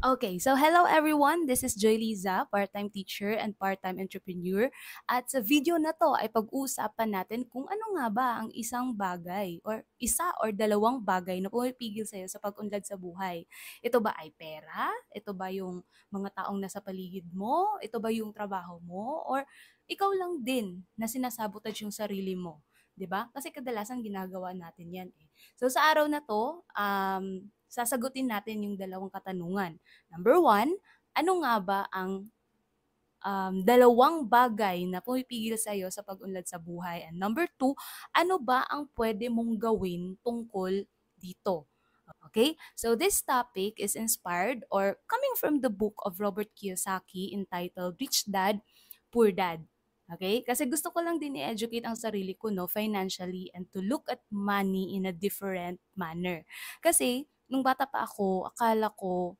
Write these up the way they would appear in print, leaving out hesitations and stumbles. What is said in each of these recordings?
Okay, so hello everyone. This is Joy Liza, part-time teacher and part-time entrepreneur. At sa video na to ay pag-uusapan natin kung ano nga ba ang isang bagay or isa or dalawang bagay na pumipigil sa'yo sa pag-unlad sa buhay. Ito ba ay pera? Ito ba yung mga taong nasa paligid mo? Ito ba yung trabaho mo? Or ikaw lang din na sinasabotage yung sarili mo? 'Di ba? Kasi kadalasan ginagawa natin 'yan eh. So sa araw na to, sasagutin natin yung dalawang katanungan. Number one, ano nga ba ang dalawang bagay na pumipigil sa'yo sa pag-unlad sa buhay? And number two, ano ba ang pwede mong gawin tungkol dito? Okay? So this topic is inspired or coming from the book of Robert Kiyosaki entitled Rich Dad, Poor Dad. Okay? Kasi gusto ko lang din i-educate ang sarili ko no, financially and to look at money in a different manner. Kasi nung bata pa ako, akala ko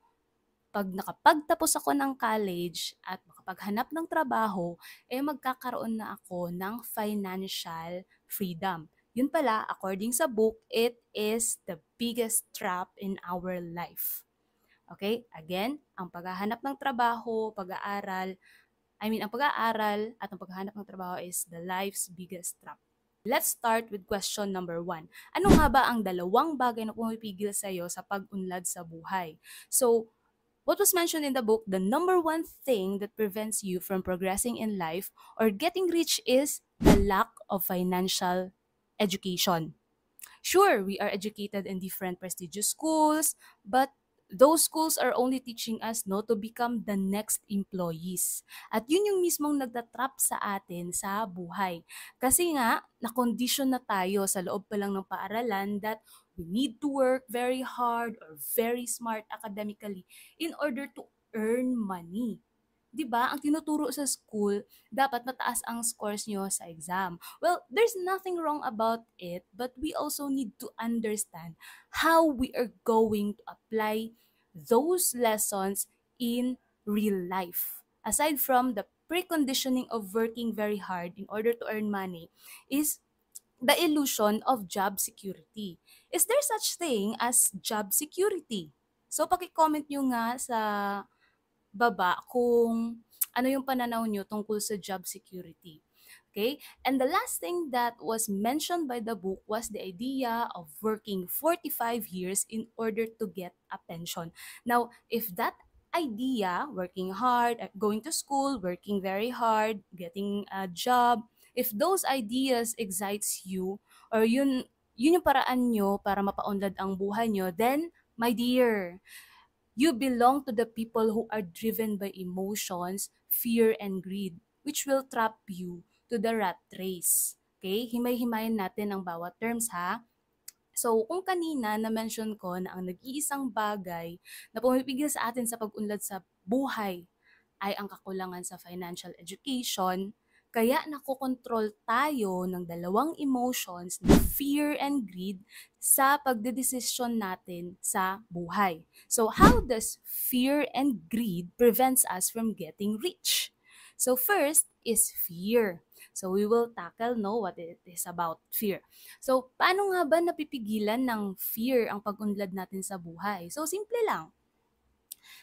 'pag nakapagtapos ako ng college at makapaghanap ng trabaho, eh magkakaroon na ako ng financial freedom. Yun pala, according sa book, it is the biggest trap in our life. Okay? Again, ang paghahanap ng trabaho, ang pag-aaral at ang paghahanap ng trabaho is the life's biggest trap. Let's start with question number one. Ano nga ba ang dalawang bagay na pumipigil sa'yo sa pag-unlad sa buhay? So, what was mentioned in the book, the number one thing that prevents you from progressing in life or getting rich is the lack of financial education. Sure, we are educated in different prestigious schools, but those schools are only teaching us no to become the next employees. At yun yung mismong nagtatrap sa atin sa buhay. Kasi nga, na-condition na tayo sa loob pa lang ng paaralan that we need to work very hard or very smart academically in order to earn money. 'Di ba? Ang tinuturo sa school, dapat mataas ang scores nyo sa exam. Well, there's nothing wrong about it, but we also need to understand how we are going to apply those lessons in real life. Aside from the preconditioning of working very hard in order to earn money is the illusion of job security. Is there such thing as job security? So, paki-comment nyo nga sa baba kung ano yung pananaw nyo tungkol sa job security. Okay? And the last thing that was mentioned by the book was the idea of working 45 years in order to get a pension. Now, if that idea, working hard, going to school, working very hard, getting a job, if those ideas excites you, or yun yung paraan nyo para mapaunlad ang buhay nyo, then, my dear, you belong to the people who are driven by emotions, fear, and greed, which will trap you to the rat race. Okay? Himay-himayin natin ang bawat terms ha. So, kung kanina na-mention ko na ang nag-iisang bagay na pumipigil sa atin sa pag-unlad sa buhay ay ang kakulangan sa financial education, kaya nakokontrol tayo ng dalawang emotions na fear and greed sa pagdedesisyon natin sa buhay. So how does fear and greed prevents us from getting rich? So first is fear. So we will tackle what it is about fear. So paano nga ba napipigilan ng fear ang pag-unlad natin sa buhay? So simple lang.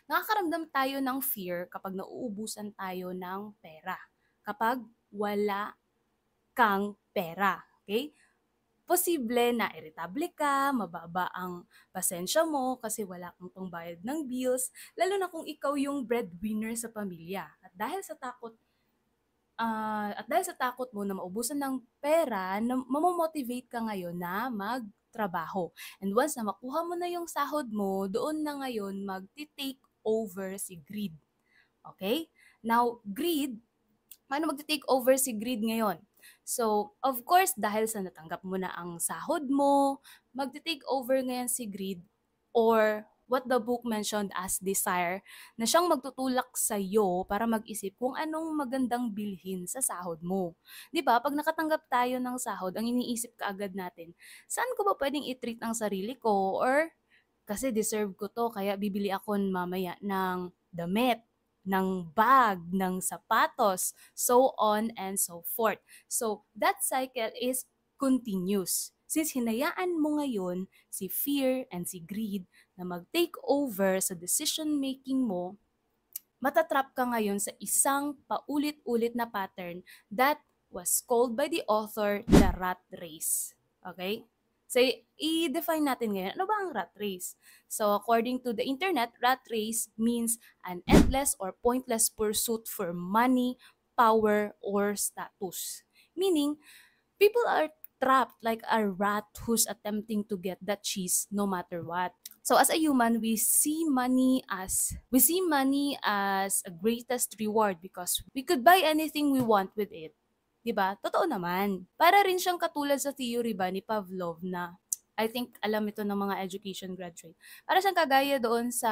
Nakakaramdam tayo ng fear kapag nauubusan tayo ng pera. Kapag wala kang pera. Okay? Posible na irritable ka, mababa ang pasensya mo kasi wala kang pangbayad ng bills, lalo na kung ikaw yung breadwinner sa pamilya. At dahil sa takot mo na maubusan ng pera, mamomotivate ka ngayon na magtrabaho. And once na makuha mo na yung sahod mo, doon na ngayon magti-take over si greed. Okay? Now, greed, paano magti-take over si greed ngayon? So, of course, dahil sa natanggap mo na ang sahod mo, magti-take over ngayon si greed or what the book mentioned as desire na siyang magtutulak sa iyo para mag-isip kung anong magandang bilhin sa sahod mo. 'Di ba? Pag nakatanggap tayo ng sahod, ang iniisip kaagad natin, saan ko ba pwedeng i-treat ang sarili ko or kasi deserve ko to kaya bibili ako mamaya ng damit, ng bag, ng sapatos, so on and so forth. So, that cycle is continuous. Since hinayaan mo ngayon si fear and si greed na mag-take over sa decision making mo, matatrap ka ngayon sa isang paulit-ulit na pattern that was called by the author the rat race. Okay? So, i-define natin ngayon, ano ba ang rat race? So, according to the internet, rat race means an endless or pointless pursuit for money, power, or status. Meaning, people are trapped like a rat who's attempting to get that cheese no matter what. So as a human, we see money as a greatest reward because we could buy anything we want with it. 'Di ba? Totoo naman. Para rin siyang katulad sa theory ba ni Pavlov na I think alam ito ng mga education graduate. Para siyang kagaya doon sa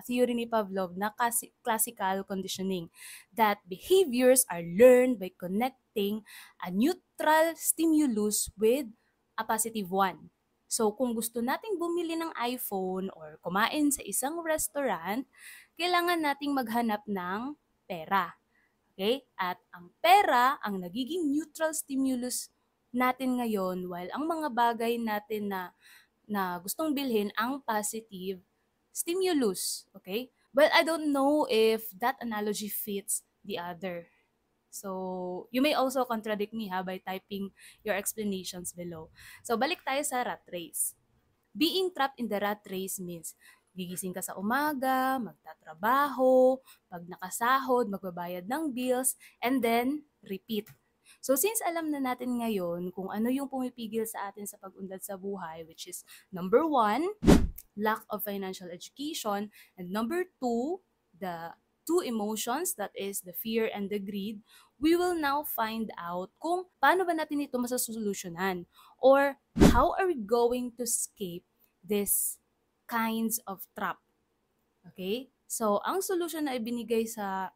theory ni Pavlov na classical conditioning that behaviors are learned by connecting a neutral stimulus with a positive one. So kung gusto nating bumili ng iPhone or kumain sa isang restaurant, kailangan nating maghanap ng pera. Okay? At ang pera ang nagiging neutral stimulus natin ngayon while ang mga bagay natin na gustong bilhin ang positive stimulus. Okay? But I don't know if that analogy fits the other. So, you may also contradict me by typing your explanations below. So, balik tayo sa rat race. Being trapped in the rat race means gigising ka sa umaga, magtatrabaho, pag nakasahod, magbabayad ng bills, and then repeat. So since alam na natin ngayon kung ano yung pumipigil sa atin sa pag-unlad sa buhay, which is number 1, lack of financial education, and number 2, the two emotions, that is the fear and the greed, we will now find out kung paano ba natin ito masasolusyonan or how are we going to escape this kinds of trap. Okay? So, ang solution na ibinigay sa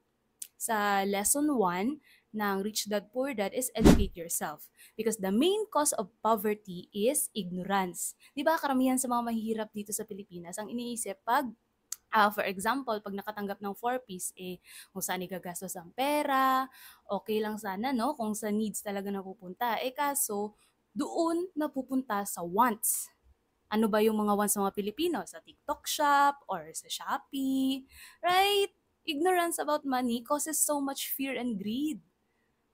lesson 1 ng Rich Dad Poor Dad is educate yourself. Because the main cause of poverty is ignorance. Di ba karamihan sa mga mahihirap dito sa Pilipinas, ang iniisip pag for example, pag nakatanggap ng 4-piece, kung saan igagastos ang pera, okay lang sana, no? Kung sa needs talaga napupunta. Kaso, doon napupunta sa wants. Ano ba yung mga wants ng mga Pilipino? Sa TikTok shop or sa Shopee, right? Ignorance about money causes so much fear and greed.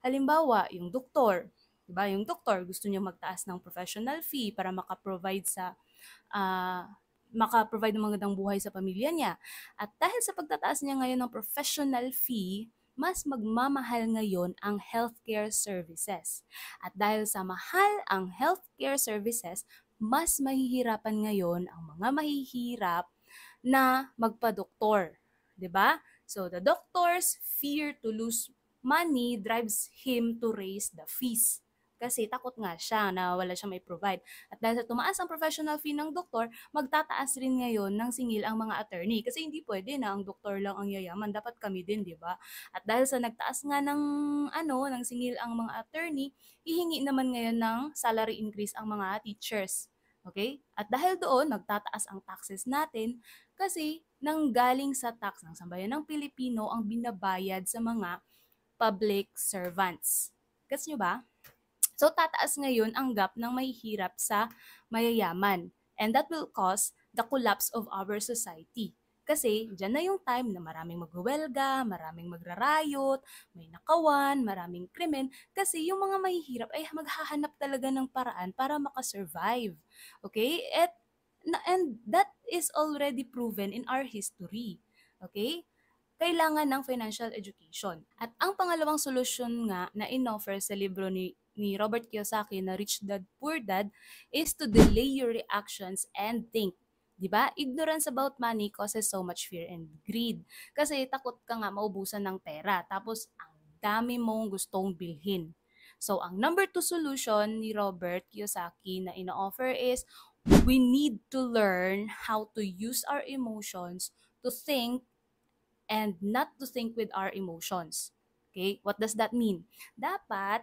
Halimbawa, yung doktor, 'di ba? Yung doktor gusto niya magtaas ng professional fee para ah, maka-provide ng magandang buhay sa pamilya niya. At dahil sa pagtataas niya ngayon ng professional fee, mas magmamahal ngayon ang healthcare services. At dahil sa mahal ang healthcare services, mas mahihirapan ngayon ang mga mahihirap na magpa-doktor. 'Di ba? So the doctor's fear to lose money drives him to raise the fees. Kasi takot nga siya na wala siyang may provide. At dahil sa tumaas ang professional fee ng doktor, magtataas rin ngayon ng singil ang mga attorney. Kasi hindi pwede na ang doktor lang ang yayaman. Dapat kami din, di ba? At dahil sa nagtaas nga ng singil ang mga attorney, hihingi naman ngayon ng salary increase ang mga teachers. Okay? At dahil doon, magtataas ang taxes natin kasi nanggaling sa tax ng sambayan ng Pilipino ang binabayad sa mga public servants. Gets nyo ba? So, tataas ngayon ang gap ng mahihirap sa mayayaman. And that will cause the collapse of our society. Kasi dyan na yung time na maraming magwelga, maraming magrarayot, may nakawan, maraming krimen. Kasi yung mga mahihirap ay maghahanap talaga ng paraan para makasurvive. Okay? And that is already proven in our history. Okay? Kailangan ng financial education. At ang pangalawang solusyon nga na inoffer sa libro ni Robert Kiyosaki na Rich Dad Poor Dad is to delay your reactions and think. 'Di ba? Ignorance about money causes so much fear and greed. Kasi takot ka nga maubusan ng pera. Tapos ang dami mong gustong bilhin. So ang number 2 solution ni Robert Kiyosaki na ino-offer is we need to learn how to use our emotions to think and not to think with our emotions. Okay? What does that mean? Dapat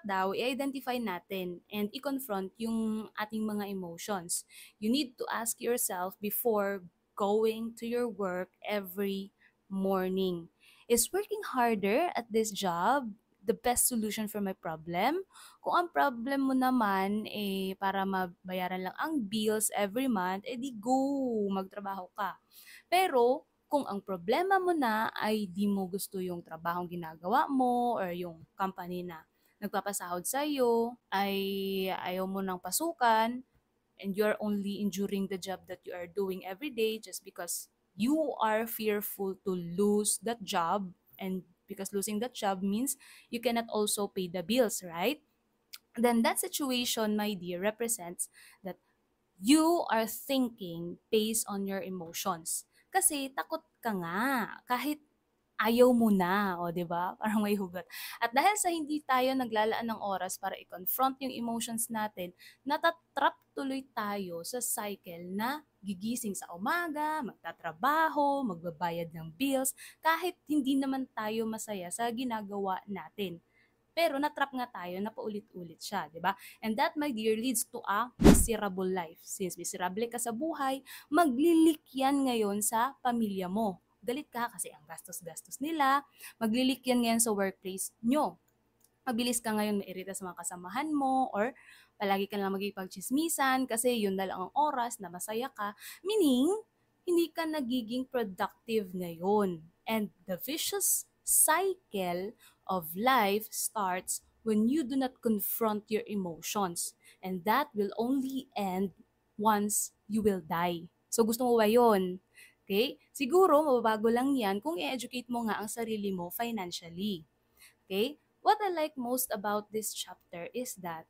daw i-identify natin and i-confront yung ating mga emotions. You need to ask yourself before going to your work every morning. Is working harder at this job the best solution for my problem? Kung ang problem mo naman para mabayaran lang ang bills every month, di go, magtrabaho ka. Pero kung ang problema mo na ay di mo gusto yung trabahong ginagawa mo or yung company na nagpapasahod sa iyo ay ayaw mo nang pasukan and you're only enduring the job that you are doing every day just because you are fearful to lose that job, and because losing that job means you cannot also pay the bills, right? Then that situation, my dear, represents that you are thinking based on your emotions. Kasi takot ka nga kahit ayaw mo na, o 'di ba? Parang may hugot. At dahil sa hindi tayo naglalaan ng oras para i-confront yung emotions natin, natatrap tuloy tayo sa cycle na gigising sa umaga, magtatrabaho, magbabayad ng bills, kahit hindi naman tayo masaya sa ginagawa natin. Pero natrap nga tayo na paulit-ulit siya, di ba? And that, my dear, leads to a miserable life. Since miserable ka sa buhay, maglilik yan ngayon sa pamilya mo. Galit ka kasi ang gastos-gastos nila, maglilik yan ngayon sa workplace nyo. Mabilis ka ngayon mairita sa mga kasamahan mo, or palagi ka lang magigipagchismisan kasi yun na lang ang oras na masaya ka. Meaning, hindi ka nagiging productive ngayon. And the vicious cycle of life starts when you do not confront your emotions. And that will only end once you will die. So gusto mo ba yun? Okay? Siguro, mababago lang yan kung i-educate mo nga ang sarili mo financially. Okay? What I like most about this chapter is that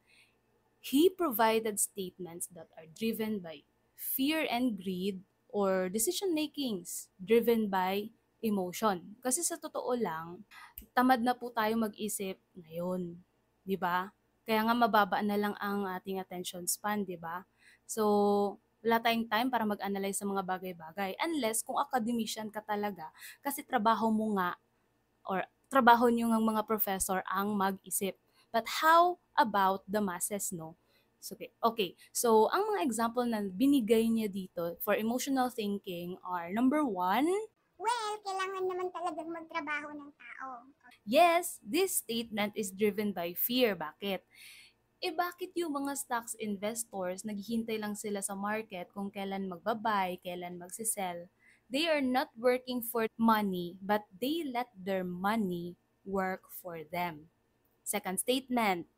he provided statements that are driven by fear and greed, or decision makings driven by emotion. Kasi sa totoo lang, tamad na po tayo mag-isip ngayon, 'di ba? Kaya nga mababa na lang ang ating attention span, 'di ba? So, wala tayong time para mag-analyze sa mga bagay-bagay unless kung academician ka talaga, kasi trabaho mo nga, or trabaho niyo ng mga professor ang mag-isip. But how about the masses, no? So, okay. So, ang mga example na binigay niya dito for emotional thinking are, number one, well, kailangan naman talagang magtrabaho ng tao. yes, this statement is driven by fear. Bakit? Bakit yung mga stocks investors, naghihintay lang sila sa market kung kailan magbabay, kailan magsisell? They are not working for money, but they let their money work for them. Second statement,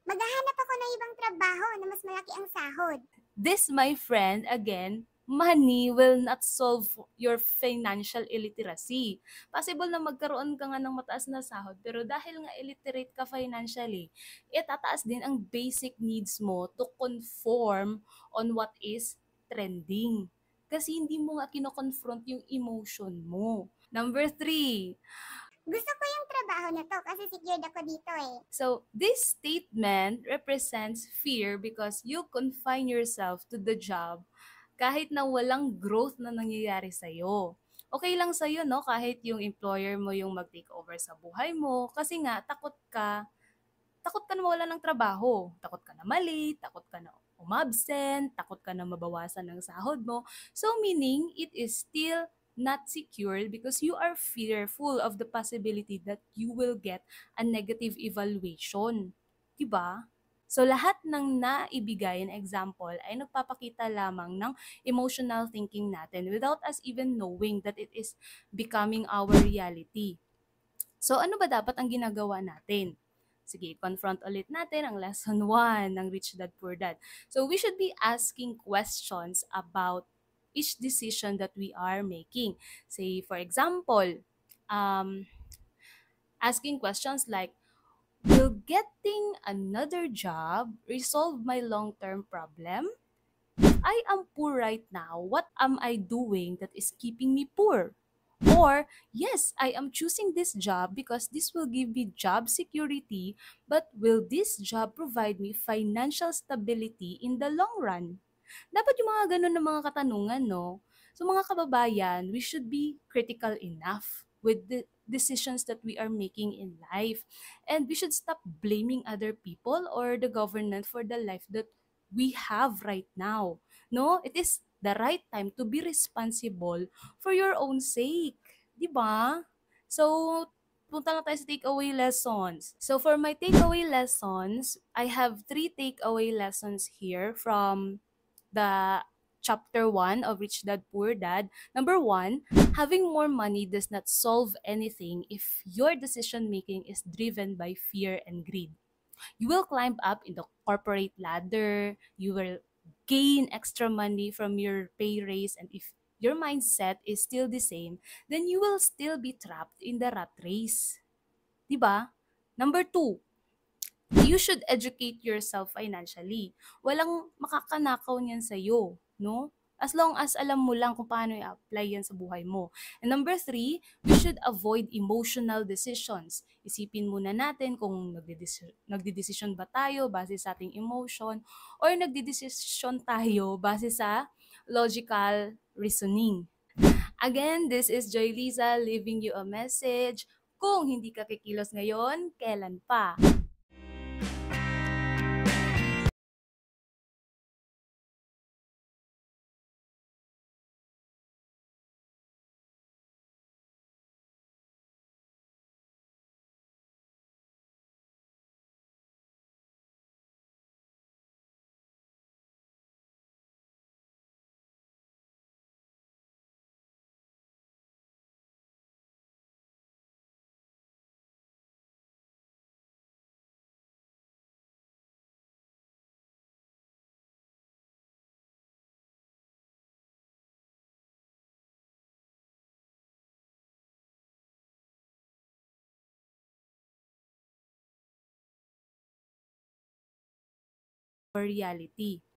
Maghahanap ako ng ibang trabaho na mas malaki ang sahod. this, my friend, again, money will not solve your financial illiteracy. Possible na magkaroon ka nga ng mataas na sahod, pero dahil nga illiterate ka financially, tataas din ang basic needs mo to conform on what is trending. Kasi hindi mo nga kinoconfront yung emotion mo. Number three, Gusto ko yung trabaho na to kasi secured ako dito eh. so, this statement represents fear because you confine yourself to the job kahit na walang growth na nangyayari sa'yo. Okay lang sa'yo, no? Kahit yung employer mo yung mag-take over sa buhay mo kasi nga, takot ka na mawala ng trabaho. Takot ka na mali, takot ka na umabsent, takot ka na mabawasan ng sahod mo. So, meaning, it is still not secure because you are fearful of the possibility that you will get a negative evaluation. Diba? So, lahat ng naibigay na example ay nagpapakita lamang ng emotional thinking natin without us even knowing that it is becoming our reality. So, ano ba dapat ang ginagawa natin? Sige, confront ulit natin ang lesson 1 ng Rich Dad Poor Dad. So, we should be asking questions about each decision that we are making. Say, for example, asking questions like, will getting another job resolve my long-term problem? If I am poor right now, what am I doing that is keeping me poor? Or, yes, I am choosing this job because this will give me job security, but will this job provide me financial stability in the long run? Dapat yung mga ganun na mga katanungan, no? So mga kababayan, we should be critical enough with the decisions that we are making in life. And we should stop blaming other people or the government for the life that we have right now. No, it is the right time to be responsible for your own sake, 'di ba? So punta lang tayo sa takeaway lessons. So for my takeaway lessons, I have 3 takeaway lessons here from the chapter 1 of Rich Dad Poor Dad. Number 1, having more money does not solve anything if your decision making is driven by fear and greed. You will climb up in the corporate ladder, you will gain extra money from your pay raise, and if your mindset is still the same, then you will still be trapped in the rat race. 'Di ba? Number 2, you should educate yourself financially. Walang makakanakaw niyan sa'yo, no? As long as alam mo lang kung paano i-apply yan sa buhay mo. And number 3, we should avoid emotional decisions. Isipin muna natin kung nagdidesisyon ba tayo base sa ating emotion or nagdidesisyon tayo base sa logical reasoning. Again, this is Joy Liza leaving you a message. Kung hindi ka kikilos ngayon, kailan pa? For reality.